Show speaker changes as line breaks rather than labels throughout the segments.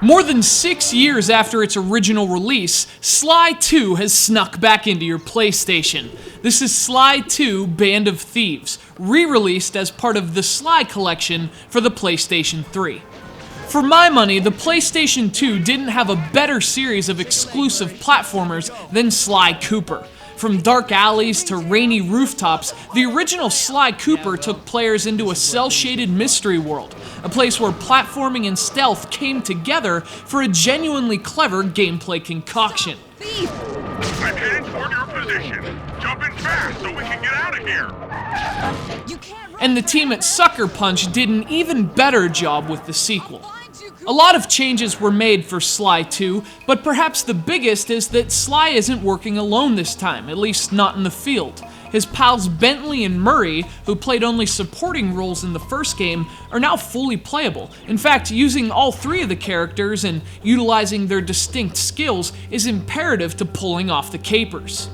More than 6 years after its original release, SLY 2 has snuck back into your PlayStation. This is SLY 2 Band of Thieves, re-released as part of the SLY collection for the PlayStation 3. For my money, the PlayStation 2 didn't have a better series of exclusive platformers than Sly Cooper. From dark alleys to rainy rooftops, the original Sly Cooper took players into a cel-shaded mystery world, a place where platforming and stealth came together for a genuinely clever gameplay concoction.
I'm heading toward your position. Jump in fast so we can get out of here.
And the team at Sucker Punch did an even better job with the sequel. A lot of changes were made for SLY 2, but perhaps the biggest is that Sly isn't working alone this time, at least not in the field. His pals Bentley and Murray, who played only supporting roles in the first game, are now fully playable. In fact, using all three of the characters and utilizing their distinct skills is imperative to pulling off the capers.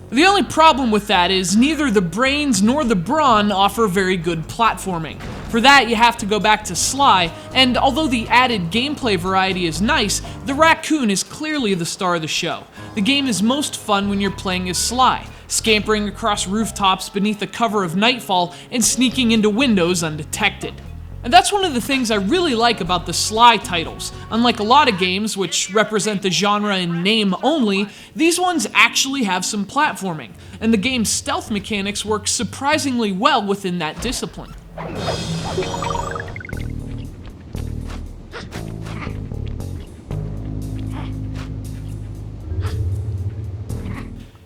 The only problem with that is neither the brains nor the brawn offer very good platforming. For that, you have to go back to Sly, and although the added gameplay variety is nice, the raccoon is clearly the star of the show. The game is most fun when you're playing as Sly, scampering across rooftops beneath the cover of nightfall and sneaking into windows undetected. And that's one of the things I really like about the Sly titles. Unlike a lot of games, which represent the genre in name only, these ones actually have some platforming, and the game's stealth mechanics work surprisingly well within that discipline.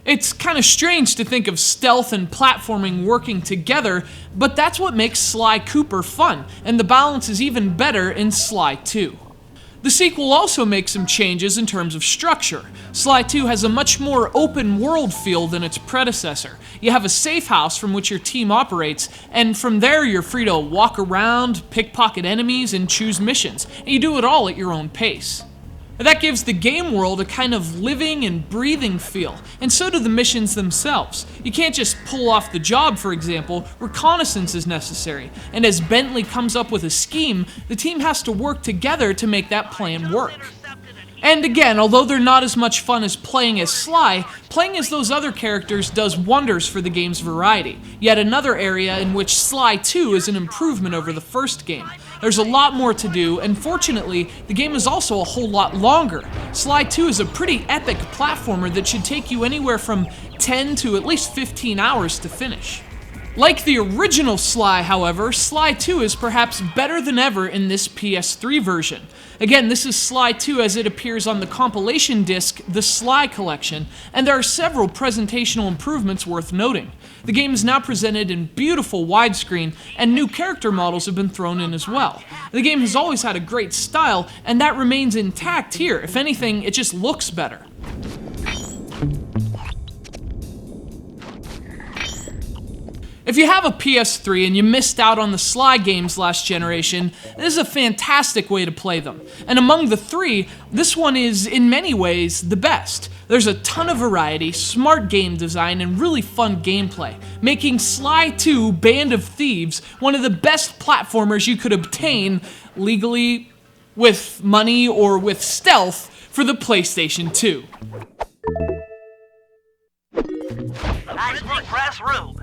It's kind of strange to think of stealth and platforming working together, but that's what makes Sly Cooper fun, and the balance is even better in SLY 2. The sequel also makes some changes in terms of structure. SLY 2 has a much more open world feel than its predecessor. You have a safe house from which your team operates, and from there you're free to walk around, pickpocket enemies, and choose missions, and you do it all at your own pace. That gives the game world a kind of living and breathing feel, and so do the missions themselves. You can't just pull off the job, for example. Reconnaissance is necessary, and as Bentley comes up with a scheme, the team has to work together to make that plan work. And again, although they're not as much fun as playing as Sly, playing as those other characters does wonders for the game's variety. Yet another area in which SLY 2 is an improvement over the first game. There's a lot more to do, and fortunately, the game is also a whole lot longer. SLY 2 is a pretty epic platformer that should take you anywhere from 10 to at least 15 hours to finish. Like the original Sly, however, SLY 2 is perhaps better than ever in this PS3 version. Again, this is SLY 2 as it appears on the compilation disc, the SLY Collection, and there are several presentational improvements worth noting. The game is now presented in beautiful widescreen, and new character models have been thrown in as well. The game has always had a great style, and that remains intact here. If anything, it just looks better. If you have a PS3 and you missed out on the Sly games last generation, this is a fantastic way to play them. And among the three, this one is, in many ways, the best. There's a ton of variety, smart game design, and really fun gameplay, making SLY 2 Band of Thieves one of the best platformers you could obtain legally, with money, or with stealth for the PlayStation 2.
Nicely pressed, Rube.